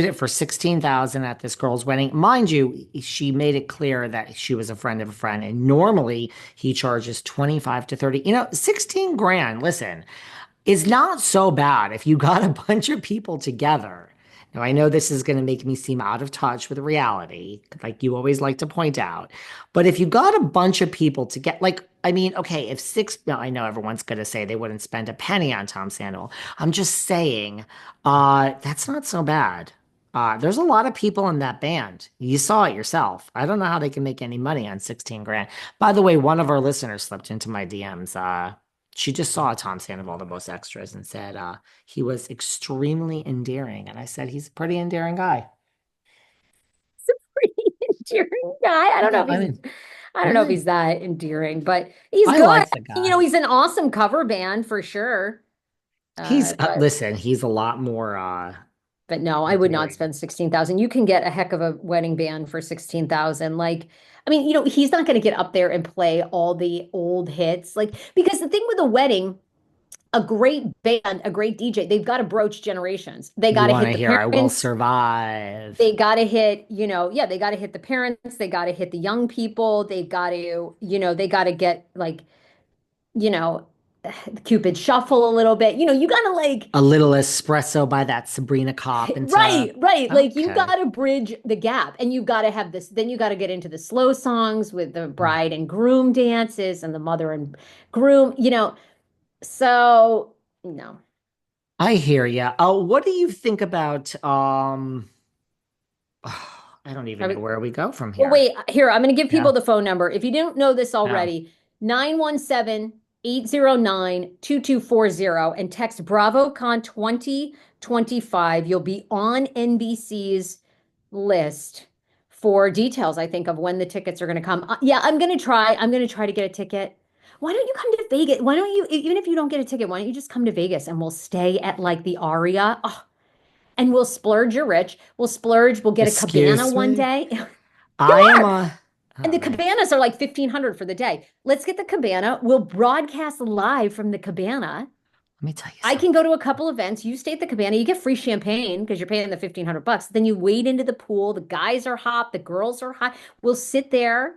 did it for 16,000 at this girl's wedding. Mind you, she made it clear that she was a friend of a friend. And normally he charges 25 to 30. 16 grand, listen, is not so bad if you got a bunch of people together. Now, I know this is going to make me seem out of touch with reality, like you always like to point out. But if you got a bunch of people to get, like, I mean, okay, if six, now I know everyone's going to say they wouldn't spend a penny on Tom Sandoval. I'm just saying, that's not so bad. There's a lot of people in that band. You saw it yourself. I don't know how they can make any money on 16 grand. By the way, one of our listeners slipped into my DMs. She just saw Tom Sandoval, the most extras, and said he was extremely endearing. And I said, he's a pretty endearing guy. Pretty endearing guy. Yeah, I mean, I don't know if yeah, he's that endearing, but he's I good. like the guy. He's an awesome cover band for sure. He's, But listen, he's a lot more no, I would not endearing. spend 16,000. You can get a heck of a wedding band for 16,000. Like, I mean, he's not going to get up there and play all the old hits. Like, because the thing with a wedding, a great band, a great DJ, they've got to broach generations. They got You to want hit to the hear I Will parents. Survive. They got to hit, yeah, they got to hit the parents. They got to hit the young people. They've got to, they got to get like, you know, Cupid shuffle a little bit. You got to like, A Little Espresso by that Sabrina Cop into, right, right. Like you okay. got to bridge the gap and you got to have this, then you got to get into the slow songs with the bride and groom dances and the mother and groom. So, no. I hear ya. Oh, what do you think about I don't even I know would, where we go from well, here. wait, here, I'm going to give people Yeah. the phone number. If you didn't know this Yeah. already, 917-809-2240 and text BravoCon 2025. You'll be on NBC's list for details, I think, of when the tickets are going to come. Yeah, I'm going to try to get a ticket. Why don't you come to Vegas? Why don't you, even if you don't get a ticket, why don't you just come to Vegas and we'll stay at like the Aria? Oh, and we'll splurge. You're rich. We'll splurge. We'll get a cabana Excuse one me. day. You I am are. a And oh the man. cabanas are like 1,500 for the day. Let's get the cabana. We'll broadcast live from the cabana. Let me tell you I can go something. to a couple events. You stay at the cabana. You get free champagne because you're paying the 1,500 bucks. Then you wade into the pool. The guys are hot. The girls are hot. We'll sit there.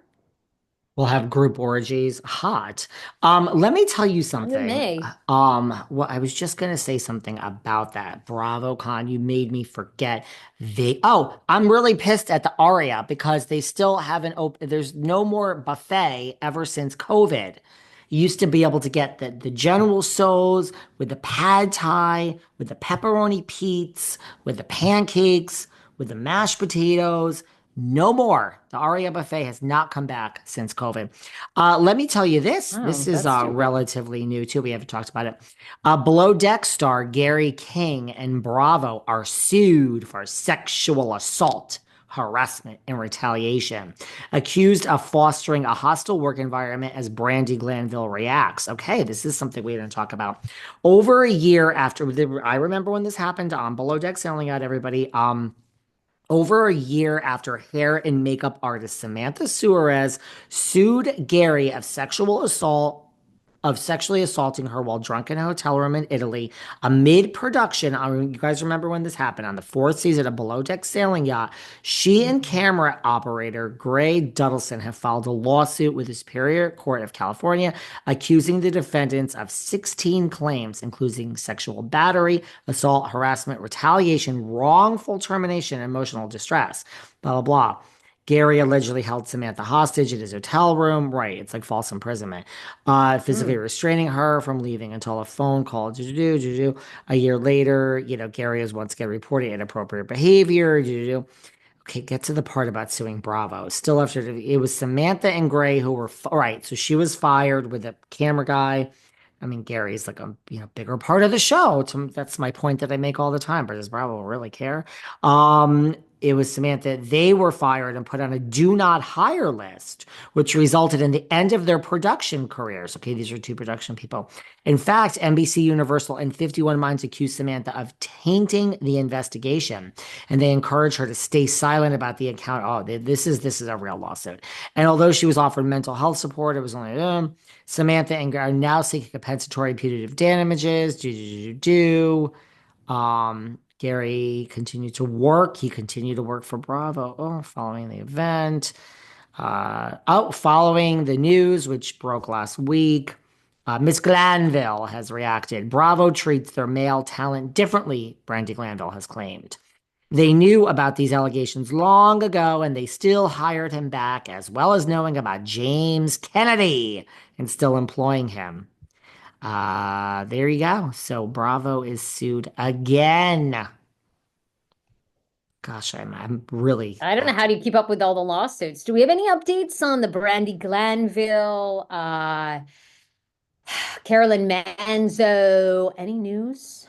We'll have group orgies. Hot. Let me tell you Fun with something. me. Well, I was just gonna say something about that. BravoCon, you made me forget. I'm really pissed at the Aria because they still haven't opened. There's no more buffet ever since COVID. You used to be able to get the General Tso's with the pad thai, with the pepperoni pizza, with the pancakes, with the mashed potatoes. No more. The Aria buffet has not come back since COVID. Let me tell you this. Oh, This is that's stupid. relatively new too. We haven't talked about it. Below Deck star Gary King and Bravo are sued for sexual assault, harassment, and retaliation, accused of fostering a hostile work environment as Brandy Glanville reacts. Okay, this is something we didn't talk about. Over a year after, I remember when this happened on Below Deck Sailing Out, everybody. Over a year after hair and makeup artist Samantha Suarez sued Gary of sexually assaulting her while drunk in a hotel room in Italy amid production. I mean, you guys remember when this happened on the fourth season of Below Deck Sailing Yacht? She and camera operator Gray Duddleson have filed a lawsuit with the Superior Court of California accusing the defendants of 16 claims, including sexual battery, assault, harassment, retaliation, wrongful termination, and emotional distress. Blah, blah, blah. Gary allegedly held Samantha hostage in his hotel room. Right, it's like false imprisonment. Physically Mm. restraining her from leaving until a phone call. A year later, Gary is once again reporting inappropriate behavior. Okay, get to the part about suing Bravo. Still after it was Samantha and Gray who were right. So she was fired with a camera guy. I mean, Gary's like a bigger part of the show. That's my point that I make all the time. But does Bravo really care? It was Samantha. They were fired and put on a do not hire list, which resulted in the end of their production careers. Okay, these are two production people. In fact, NBC Universal and 51 Minds accused Samantha of tainting the investigation, and they encouraged her to stay silent about the account. Oh, this is a real lawsuit. And although she was offered mental health support, it was only Samantha and Gary are now seeking compensatory punitive damages. Gary continued to work. He continued to work for Bravo. Oh, following the event. Following the news, which broke last week, Miss Glanville has reacted. Bravo treats their male talent differently, Brandy Glanville has claimed. They knew about these allegations long ago and they still hired him back, as well as knowing about James Kennedy and still employing him. There you go. So Bravo is sued again. Gosh, I'm really I don't know. How do you keep up with all the lawsuits? Do we have any updates on the Brandy Glanville, Carolyn Manzo? Any news?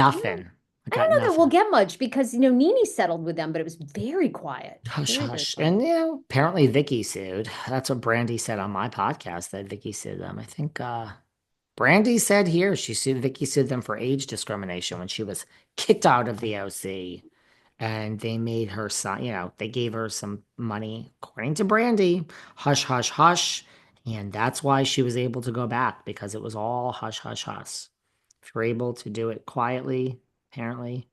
I don't know. nothing. I I got don't know that we'll nothing. get much because, Nene settled with them, but it was very quiet. Hush, Very, very hush. quiet. And apparently Vicky sued. That's what Brandy said on my podcast that Vicky sued them. I think Brandy said here Vicky sued them for age discrimination when she was kicked out of the OC. And they made her sign, they gave her some money, according to Brandy, hush, hush, hush. And that's why she was able to go back because it was all hush, hush, hush. If you're able to do it quietly, apparently,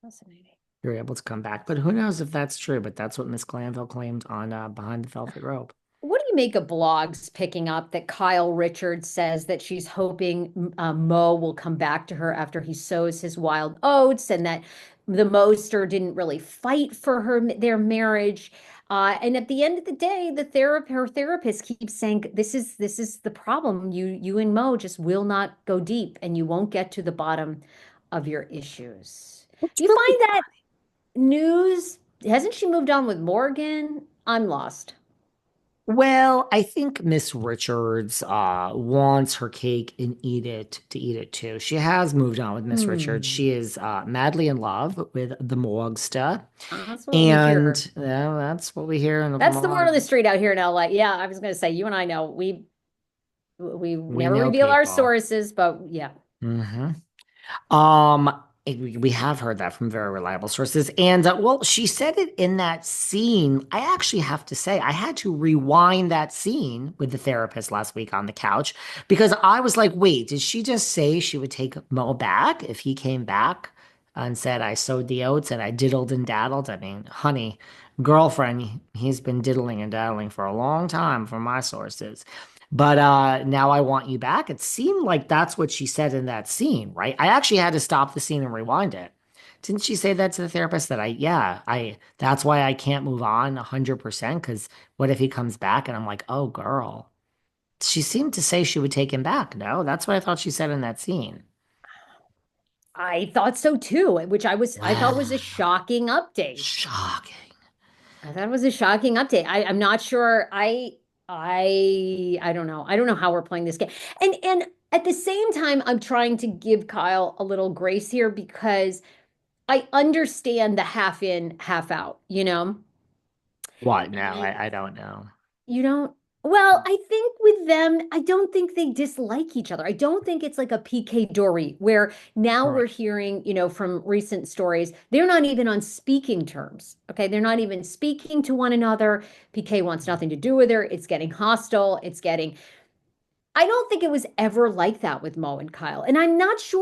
Fascinating. you're able to come back. But who knows if that's true? But that's what Miss Glanville claimed on Behind the Velvet Rope. What do you make of blogs picking up that Kyle Richards says that she's hoping Mo will come back to her after he sows his wild oats, and that the Moster didn't really fight for their marriage. And at the end of the day, her therapist keeps saying, "This is the problem. You and Mo just will not go deep, and you won't get to the bottom of your issues." It's Do you really find that news? Hasn't she moved on with Morgan? I'm lost. well, I think Miss Richards wants her cake and eat it too. She has moved on with Miss Richards. Hmm. She is madly in love with the Morgster. That's what we And hear. that's what we hear in the That's the word on the Morg. street out here in LA. Yeah, I was going to say, you and I know we We never know reveal our people. sources, but yeah. Hmm. We have heard that from very reliable sources. And well, she said it in that scene. I actually have to say, I had to rewind that scene with the therapist last week on the couch because I was like, wait, did she just say she would take Mo back if he came back and said, I sowed the oats and I diddled and daddled? I mean, honey, girlfriend, he's been diddling and daddling for a long time from my sources. But now I want you back. It seemed like that's what she said in that scene, right? I actually had to stop the scene and rewind it. Didn't she say that to the therapist that that's why I can't move on 100% because what if he comes back and I'm like, oh, girl. She seemed to say she would take him back. No, that's what I thought she said in that scene. I thought so too, which I thought was a Wow, shocking update. shocking. I thought it was a shocking update. I'm not sure. I don't know. I don't know how we're playing this game. And at the same time, I'm trying to give Kyle a little grace here because I understand the half in, half out, you know? What? No, I don't know. You don't, well, I think with them, I don't think they dislike each other. I don't think it's like a PK Dory where now we're Right. hearing, from recent stories, they're not even on speaking terms. Okay. They're not even speaking to one another. PK wants nothing to do with her. It's getting hostile. I don't think it was ever like that with Mo and Kyle. And I'm not sure